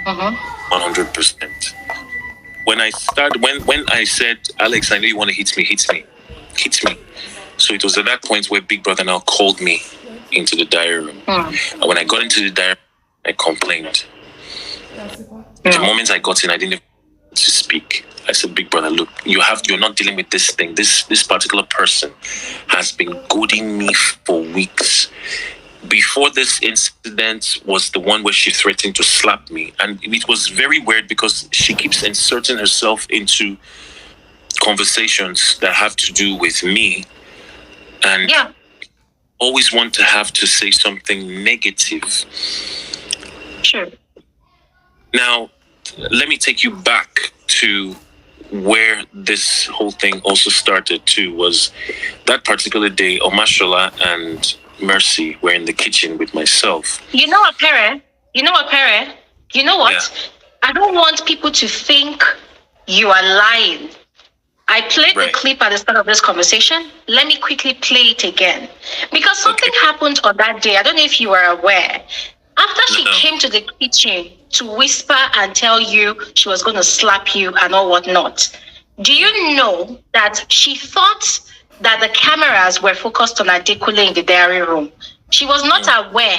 100%. When I said, Alex, I know you want to hit me. So it was at that point where Big Brother now called me into the diary room. And when I got into the diary room, I complained. The moment I got in, I didn't even to speak. I said, Big Brother, look, you're not dealing with this thing. This particular person has been goading me for weeks. Before this incident was the one where she threatened to slap me. And it was very weird because she keeps inserting herself into conversations that have to do with me. And always want to have to say something negative. Sure. Now, let me take you back to where this whole thing also started too. Was that particular day, Omashola and Mercy were in the kitchen with myself. You know what, Pere? You know what? Yeah. I don't want people to think you are lying. I played the clip at the start of this conversation. Let me quickly play it again. Because something happened on that day. I don't know if you were aware. After she came to the kitchen to whisper and tell you she was going to slap you and all whatnot, do you know that she thought that the cameras were focused on Adekule in the diary room? She was not aware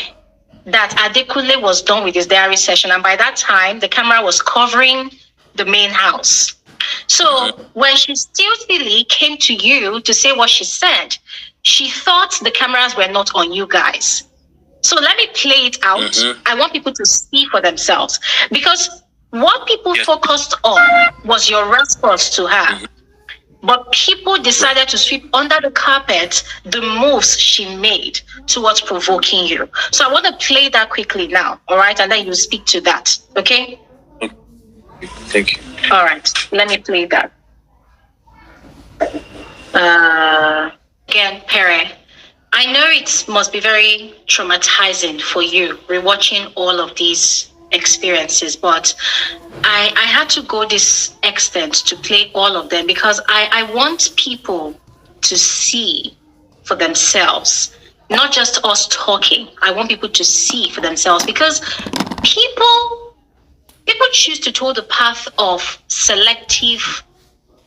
that Adekule was done with his diary session. And by that time, the camera was covering the main house. So when she stealthily came to you to say what she said, she thought the cameras were not on you guys. So let me play it out. I want people to see for themselves. Because what people focused on was your response to her. But people decided to sweep under the carpet the moves she made towards provoking you. So I want to play that quickly now, all right? And then you speak to that, okay? Thank you. All right, let me play that. Again, Pere, I know it must be very traumatizing for you rewatching all of these experiences, but I had to go this extent to play all of them because I want people to see for themselves, not just us talking. I want people to see for themselves because people choose to toe the path of selective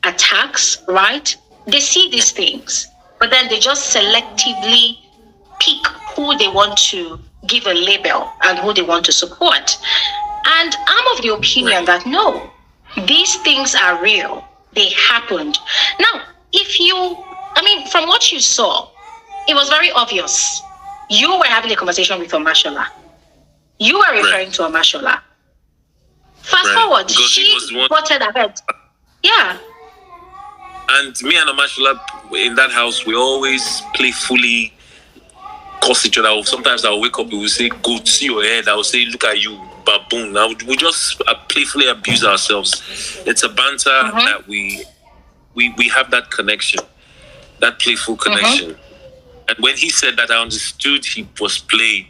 attacks, right? They see these things, but then they just selectively pick who they want to give a label and who they want to support. And I'm of the opinion that no, these things are real. They happened. Now, from what you saw, it was very obvious. You were having a conversation with Omashola. You were referring to Omashola. Fast forward, she butted ahead. Yeah. And me and Omashola in that house, we always playfully curse each other. Sometimes I'll wake up, we will say, go see your head. I will say, look at you, baboon. Now we just playfully abuse ourselves. It's a banter that we have that connection, that playful connection. And when he said that, I understood he was playing.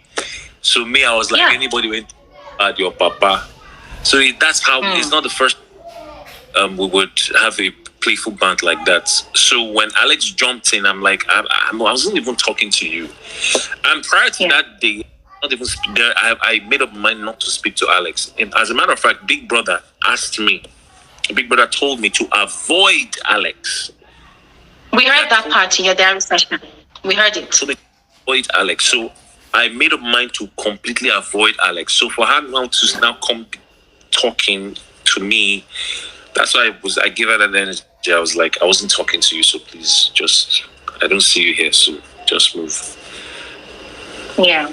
So me, I was like, anybody went at your papa. So that's how, it's not the first we would have a playful band like that. So when Alex jumped in, I'm like, I wasn't even talking to you. And prior to that day, not even there, I made up my mind not to speak to Alex. And as a matter of fact, Big Brother asked me, Big Brother told me to avoid Alex. We heard that part in your diary session. We heard it. So they avoid Alex. So I made up my mind to completely avoid Alex. So for her now to come talking to me, that's why I gave her that energy. I was like, I wasn't talking to you, so please I don't see you here, so just move. Yeah.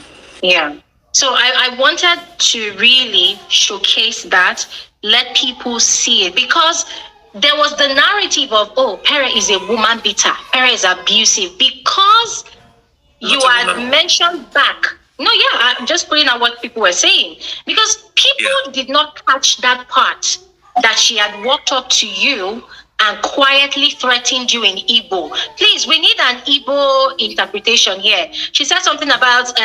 So I wanted to really showcase that, let people see it, because there was the narrative of, Pere is a woman beater, Pere is abusive, because you had mentioned back. No, I'm just putting out what people were saying. Because people did not catch that part, that she had walked up to you and quietly threatened you in Igbo. Please, we need an Igbo interpretation here. She said something about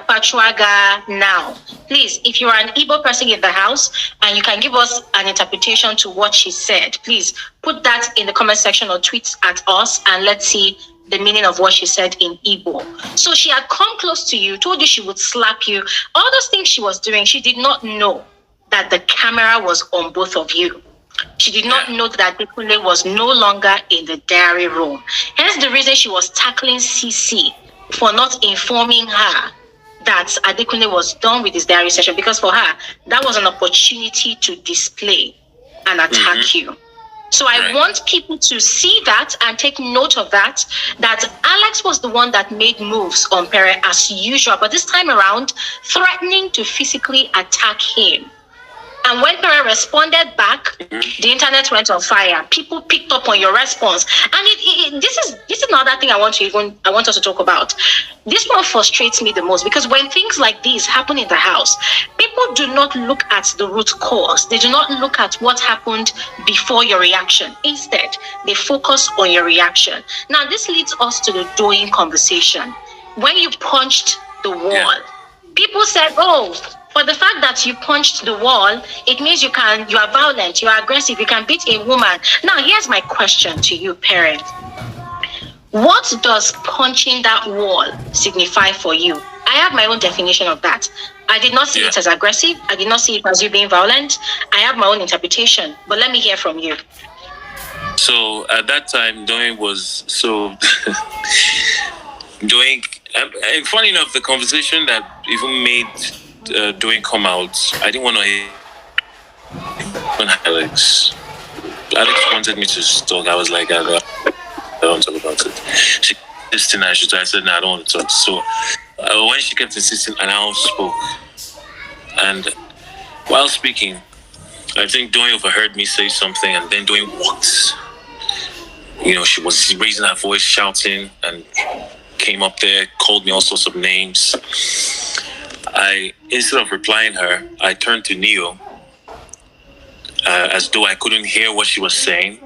Pachwaga now. Please, if you are an Igbo person in the house and you can give us an interpretation to what she said, please put that in the comment section or tweet at us and let's see the meaning of what she said in Igbo. So she had come close to you, told you she would slap you. All those things she was doing, she did not know that the camera was on both of you. She did not know that Adekunle was no longer in the diary room. Hence the reason she was tackling CC for not informing her that Adekunle was done with his diary session, because for her, that was an opportunity to display and attack you. So I want people to see that and take note of that Alex was the one that made moves on Pere as usual, but this time around, threatening to physically attack him. And when Pere responded back, the internet went on fire. People picked up on your response. And this is another thing I want us to talk about. This one frustrates me the most, because when things like these happen in the house, people do not look at the root cause. They do not look at what happened before your reaction. Instead, they focus on your reaction. Now, this leads us to the Doyin conversation. When you punched the wall, people said, oh, for the fact that you punched the wall, it means you are violent, you are aggressive, you can beat a woman. Now, here's my question to you, parent. What does punching that wall signify for you? I have my own definition of that. I did not see it as aggressive. I did not see it as you being violent. I have my own interpretation, but let me hear from you. So at that time, Doyin was Doyin. And funny enough, the conversation that even made Doyin come out, I didn't want to hear Alex. Alex wanted me to talk. I was like, I don't talk about it. She insisted I should talk. I said, no, I don't want to talk. So when she kept insisting, and I spoke. And while speaking, I think Doyin overheard me say something, and then Doyin walked. You know, she was raising her voice, shouting, and came up there, called me all sorts of names. Instead of replying her, I turned to Neo as though I couldn't hear what she was saying,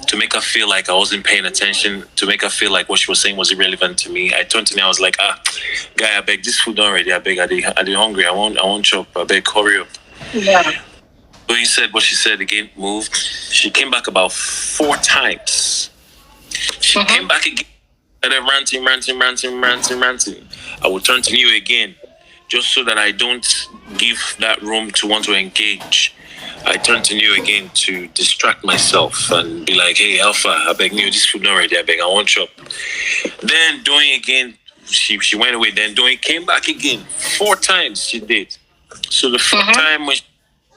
to make her feel like I wasn't paying attention, to make her feel like what she was saying was irrelevant to me. I turned to Neo, I was like, guy, I beg, this food already, I beg, I did hungry, I won't chop, I beg, hurry up. Yeah. So he said what she said again, moved. She came back about 4 times. She came back again, and then ranting. I would turn to Neo again, just so that I don't give that room to want to engage. I turned to Neo again to distract myself and be like, hey, Alpha, I beg, Neo, this food not ready, I beg, I want chop. Then Doyin again, she went away. Then Doyin came back again. 4 times she did. So the 4th time when she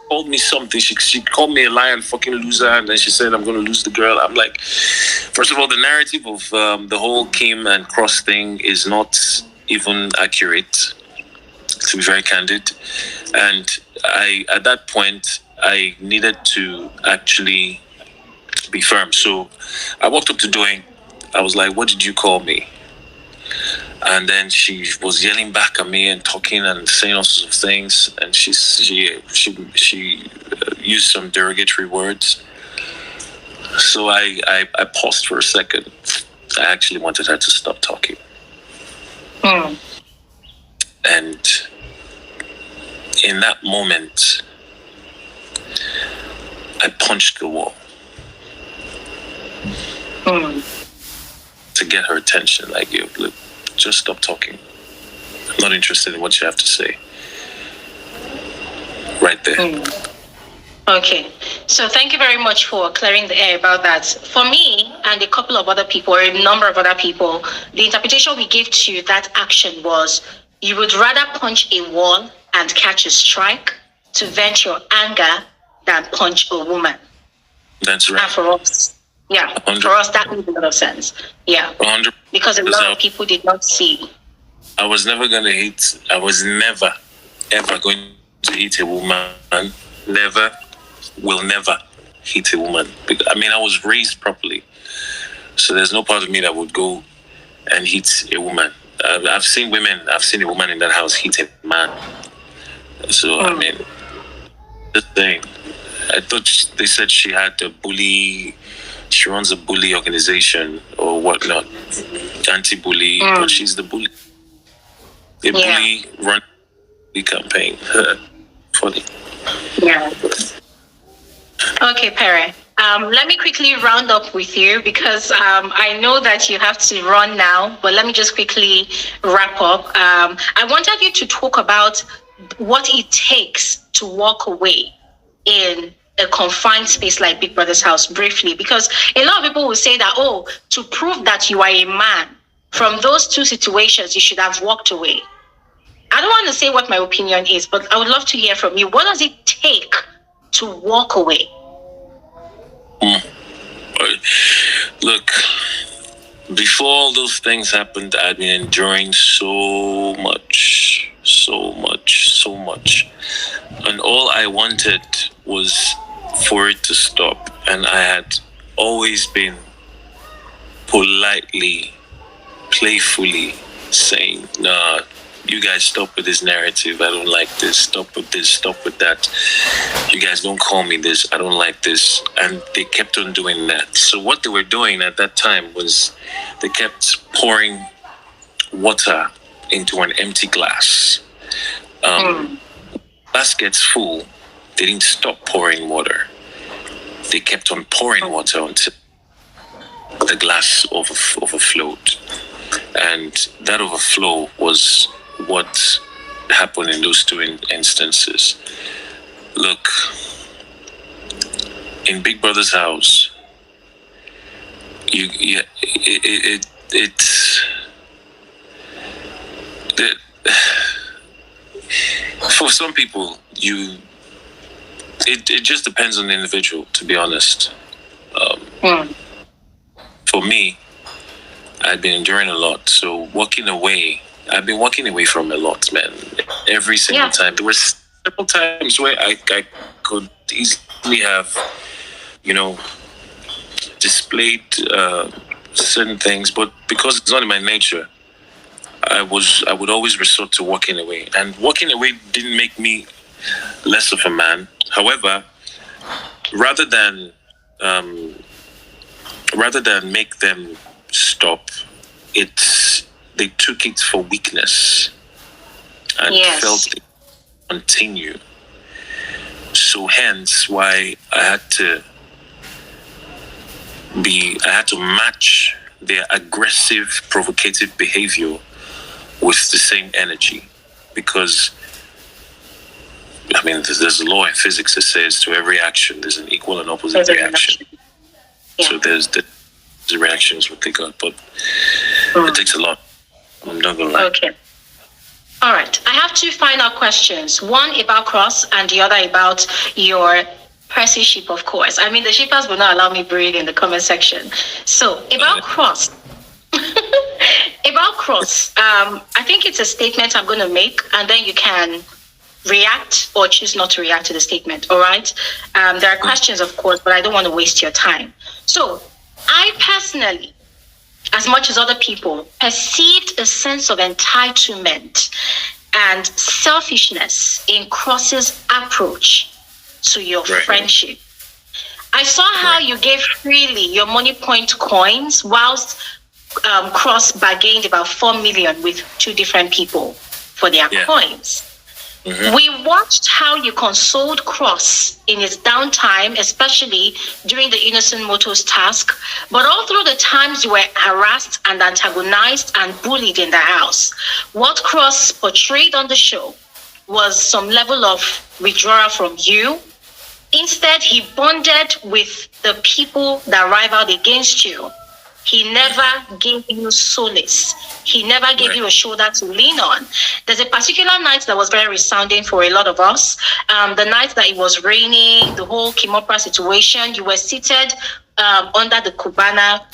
called me something, she called me a lion, fucking loser, and then she said, I'm going to lose the girl. I'm like, first of all, the narrative of the whole Kim and Cross thing is not even accurate, to be very candid. And at that point, I needed to actually be firm. So I walked up to Doyin. I was like, what did you call me? And then she was yelling back at me and talking and saying all sorts of things. And she used some derogatory words. So I paused for a second. I actually wanted her to stop talking. And in that moment, I punched the wall to get her attention. Like, look, just stop talking. I'm not interested in what you have to say. Right there. Okay, so thank you very much for clearing the air about that. For me and a couple of other people, or a number of other people, the interpretation we gave to that action was you would rather punch a wall and catch a strike to vent your anger than punch a woman. That's right. And for us, for us, that made a lot of sense. Yeah, 100%. Because a lot of people did not see. I was never going to hit, I was never, ever going to hit a woman. Never, will never hit a woman. I mean, I was raised properly. So there's no part of me that would go and hit a woman. I've seen a woman in that house hit a man. So, I mean, the thing, I thought they said she had a bully, she runs a bully organization or whatnot, anti-bully, but she's the bully. A bully run the campaign. Funny. Yeah. Okay, Pere. Let me quickly round up with you because I know that you have to run now, but let me just quickly wrap up. I wanted you to talk about what it takes to walk away in a confined space like Big Brother's house, briefly, because a lot of people will say that, oh, to prove that you are a man from those two situations, you should have walked away. I don't want to say what my opinion is, but I would love to hear from you. What does it take to walk away? Look, before all those things happened, I'd been enduring so much. And all I wanted was for it to stop. And I had always been politely, playfully saying, nah, you guys stop with this narrative. I don't like this. Stop with this. Stop with that. You guys don't call me this. I don't like this. And they kept on doing that. So what they were doing at that time was they kept pouring water into an empty glass. Glass gets full. They didn't stop pouring water. They kept on pouring water until the glass overflowed. And that overflow was what happened in those two instances. Look, in Big Brother's house, for some people, it just depends on the individual, to be honest. For me, I've been enduring a lot, so I've been walking away from a lot, man. Every single time. There were several times where I could easily have, displayed certain things, but because it's not in my nature, I would always resort to walking away. And walking away didn't make me less of a man. However, rather than make them stop, they took it for weakness and felt it continue. So hence why I had to match their aggressive, provocative behavior with the same energy, because there's a law in physics that says to every action there's an equal and opposite reaction. So there's the reactions what they got, but it takes a lot. I'm not gonna lie. Okay. All right. I have two final questions. One about Cross and the other about your Percy ship, of course. The shippers will not allow me breathe in the comment section. So about Cross. About Cross, I think it's a statement I'm going to make, and then you can react or choose not to react to the statement. All right. There are questions, of course, but I don't want to waste your time. So I personally, as much as other people, perceived a sense of entitlement and selfishness in Cross's approach to your friendship. I saw how you gave freely your money point coins whilst Cross bargained about 4 million with two different people for their coins. Mm-hmm. We watched how you consoled Cross in his downtime, especially during the Innocent Motors task, but all through the times you were harassed and antagonized and bullied in the house. What Cross portrayed on the show was some level of withdrawal from you. Instead, he bonded with the people that rivaled against you. He never gave you solace. He never gave you a shoulder to lean on. There's a particular night that was very resounding for a lot of us. The night that it was raining, the whole Kimopra situation, you were seated under the cabana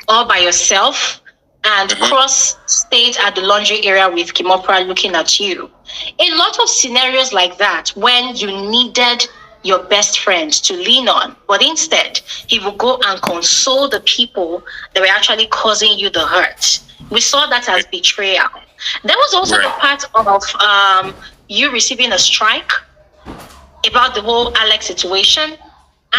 all by yourself, and Cross stayed at the laundry area with Kimopra looking at you. A lot of scenarios like that when you needed your best friend to lean on, but instead he would go and console the people that were actually causing you the hurt. We saw that as betrayal. There was also the part of you receiving a strike about the whole Alex situation,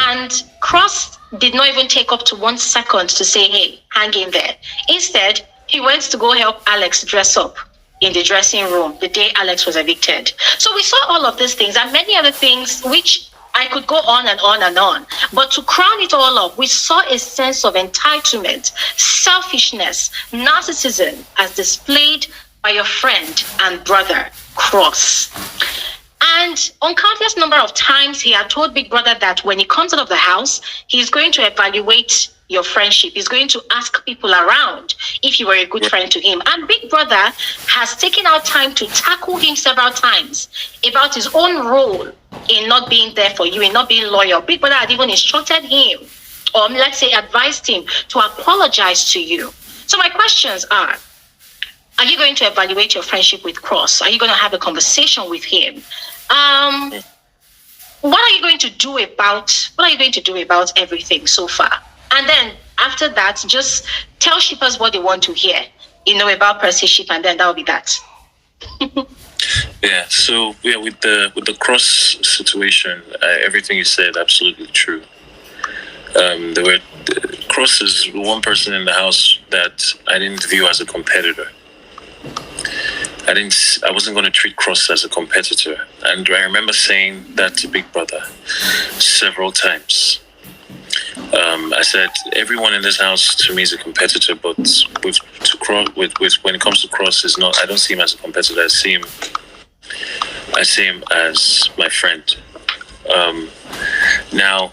and Cross did not even take up to 1 second to say, hey, hang in there. Instead, he went to go help Alex dress up in the dressing room the day Alex was evicted. So we saw all of these things and many other things which I could go on and on and on. But to crown it all up, we saw a sense of entitlement, selfishness, narcissism as displayed by your friend and brother, Cross. And on countless number of times, he had told Big Brother that when he comes out of the house, he's going to evaluate your friendship. He's going to ask people around if you were a good friend to him. And Big Brother has taken out time to tackle him several times about his own role in not being there for you, in not being loyal. Big Brother had even instructed him, or let's say advised him, to apologize to you. So my questions are you going to evaluate your friendship with Cross? Are you going to have a conversation with him? What are you going to do about everything so far? And then after that, just tell shippers what they want to hear, about Percy ship, and then that'll be that. Yeah. So with the Cross situation, everything you said absolutely true. Cross is one person in the house that I didn't view as a competitor. I wasn't going to treat Cross as a competitor. And I remember saying that to Big Brother several times. I said, everyone in this house to me is a competitor, but when it comes to Cross, I don't see him as a competitor. I see him as my friend. Now,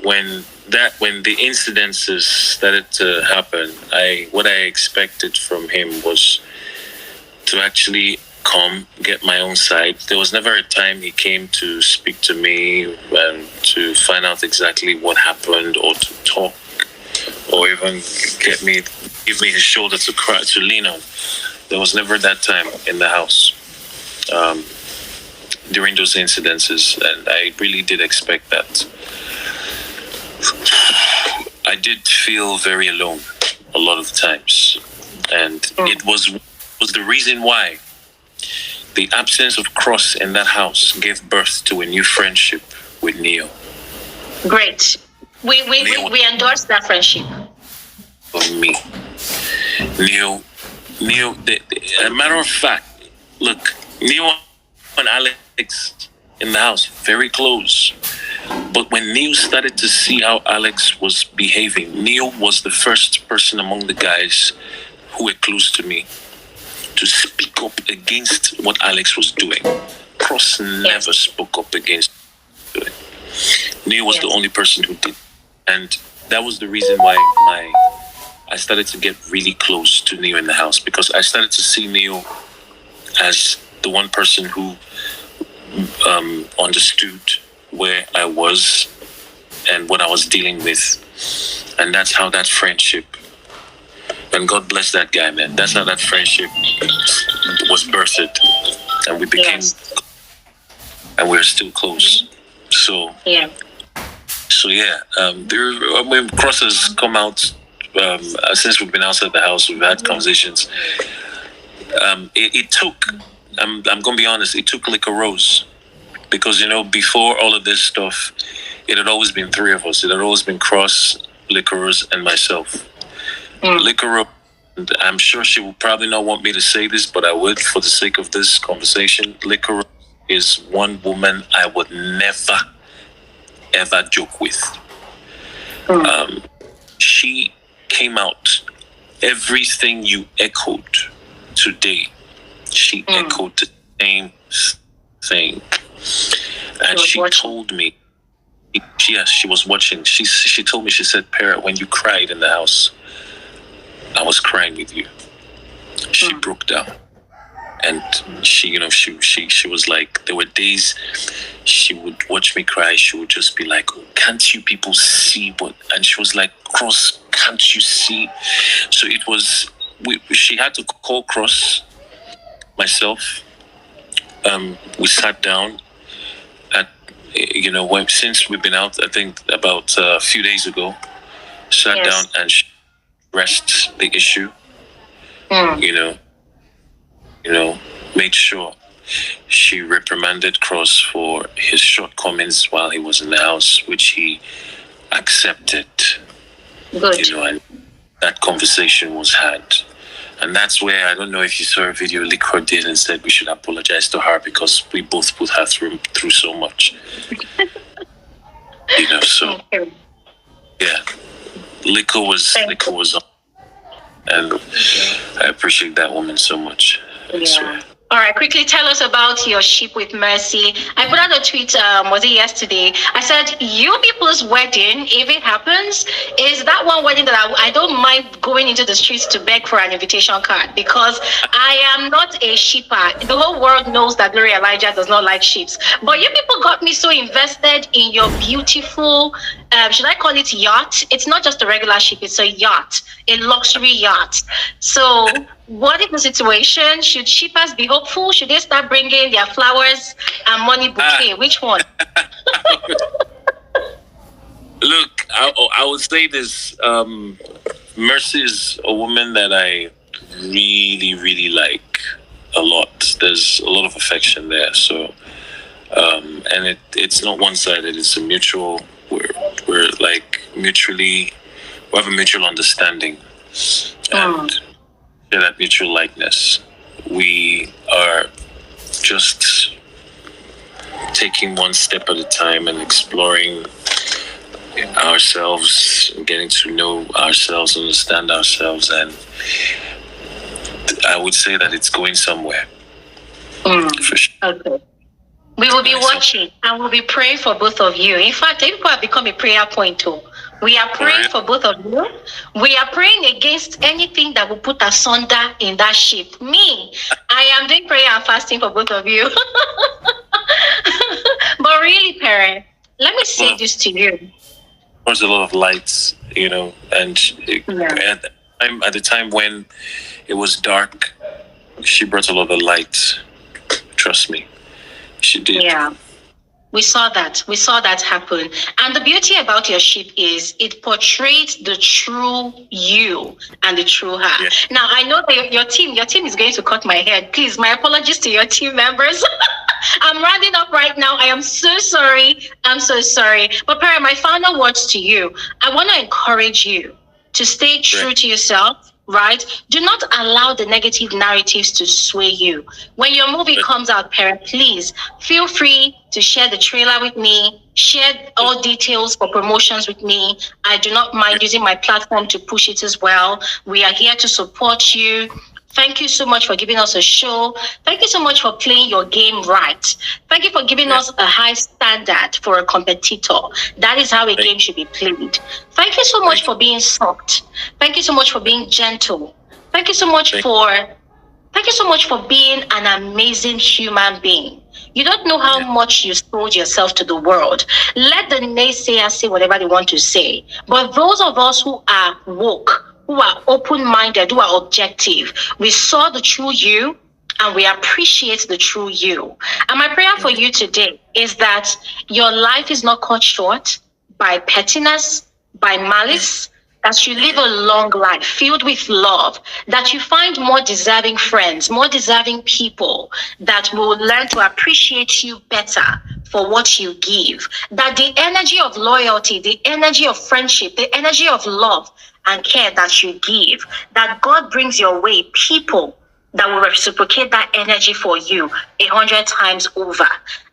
when the incidences started to happen, what I expected from him was to actually come get my own side. There was never a time he came to speak to me and to find out exactly what happened, or to talk, or even give me his shoulder to lean on. There was never that time in the house during those incidences, and I really did expect that. I did feel very alone a lot of times, and it was the reason why the absence of Cross in that house gave birth to a new friendship with Neo. Great. We endorse that friendship. For me, Neo. A matter of fact, look, Neo and Alex in the house, very close. But when Neo started to see how Alex was behaving, Neo was the first person among the guys who were close to me to speak up against what Alex was doing. Cross never spoke up against it. Neo was the only person who did. And that was the reason why I started to get really close to Neo in the house, because I started to see Neo as the one person who understood where I was and what I was dealing with. And that's how that friendship, and God bless that guy, man, that's how that friendship was birthed. And we became, and we're still close. So Cross has come out, since we've been outside the house, we've had conversations. It took, I'm going to be honest, it took Liquor Rose. Because, before all of this stuff, it had always been three of us. It had always been Cross, Liquor Rose, and myself. Liquor Rose, I'm sure she will probably not want me to say this, but I would for the sake of this conversation. Liquor Rose is one woman I would never, ever joke with. She came out. Everything you echoed today, she echoed the same thing. And she told me, yes, she was watching. She told me, she said, Pere, when you cried in the house, I was crying with you. She broke down. And she was like, there were days she would watch me cry. She would just be like, oh, can't you people see what? And she was like, Cross, can't you see? So it was, she had to call Cross, myself. We sat down. Since we've been out, I think about a few days ago, sat down and addressed the issue. Made sure she reprimanded Cross for his shortcomings while he was in the house, which he accepted. Good. And that conversation was had. And that's where, I don't know if you saw a video Liquor did and said we should apologize to her because we both put her through so much. So yeah, Liquor was on. And I appreciate that woman so much. I swear. All right, quickly tell us about your ship with Mercy. I put out a tweet, was it yesterday? I said, you people's wedding, if it happens, is that one wedding that I don't mind going into the streets to beg for an invitation card, because I am not a shipper. The whole world knows that Gloria Elijah does not like ships. But you people got me so invested in your beautiful, should I call it yacht? It's not just a regular ship, it's a yacht, a luxury yacht. So what is the situation? Should shippers be hopeful? Should they start bringing their flowers and money bouquet? Which one? Look, I would say this. Mercy is a woman that I really, really like a lot. There's a lot of affection there. So, and it's not one-sided. It's a mutual. We're like mutually. We have a mutual understanding, and share that mutual likeness. We are just taking one step at a time and exploring ourselves, getting to know ourselves, understand ourselves, and I would say that it's going somewhere. For sure. Okay. We will be watching and we'll be praying for both of you. In fact, people have become a prayer point too. We are praying for both of you. We are praying against anything that will put asunder in that ship. Me, I am doing prayer and fasting for both of you. But really, Pere, let me say this to you. There's a lot of lights, and at the time when it was dark, she brought a lot of light. Trust me, she did. Yeah. We saw that happen. And the beauty about your ship is it portrays the true you and the true her. Yeah. Now, I know that your team is going to cut my head. Please, my apologies to your team members. I'm rounding up right now. I am so sorry. I'm so sorry. But Pere, my final words to you, I want to encourage you to stay true to yourself. Right? Do not allow the negative narratives to sway you. When your movie comes out, Pere, please feel free to share the trailer with me, share all details for promotions with me. I do not mind using my platform to push it as well. We are here to support you. Thank you so much for giving us a show. Thank you so much for playing your game right. Thank you for giving us a high standard for a competitor. That is how a game should be played. Thank you so much for being soft. Thank you so much for being gentle. Thank you so much for being an amazing human being. You don't know how much you sold yourself to the world. Let the naysayers say whatever they want to say. But those of us who are woke, who are open-minded, who are objective, we saw the true you and we appreciate the true you. And my prayer for you today is that your life is not cut short by pettiness, by malice, that you live a long life filled with love, that you find more deserving friends, more deserving people that will learn to appreciate you better for what you give, that the energy of loyalty, the energy of friendship, the energy of love and care that you give, that God brings your way people that will reciprocate that energy for you 100 times over,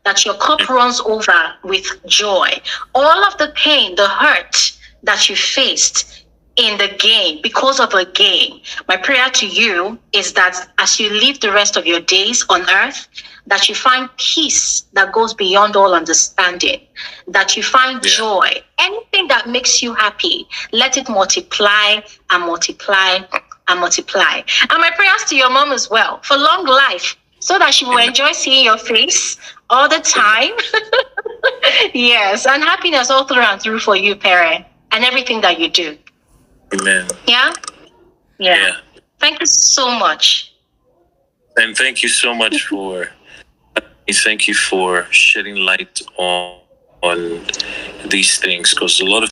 that your cup runs over with joy. All of the pain, the hurt that you faced in the game, because of a game, my prayer to you is that as you live the rest of your days on earth, that you find peace that goes beyond all understanding, that you find joy. Anything that makes you happy, let it multiply and multiply and multiply. And my prayers to your mom as well, for long life, so that she will enjoy seeing your face all the time. Yes, and happiness all through and through for you, Pere, and everything that you do. Amen. Yeah. Thank you so much. And thank you so much for shedding light on these things, because a lot of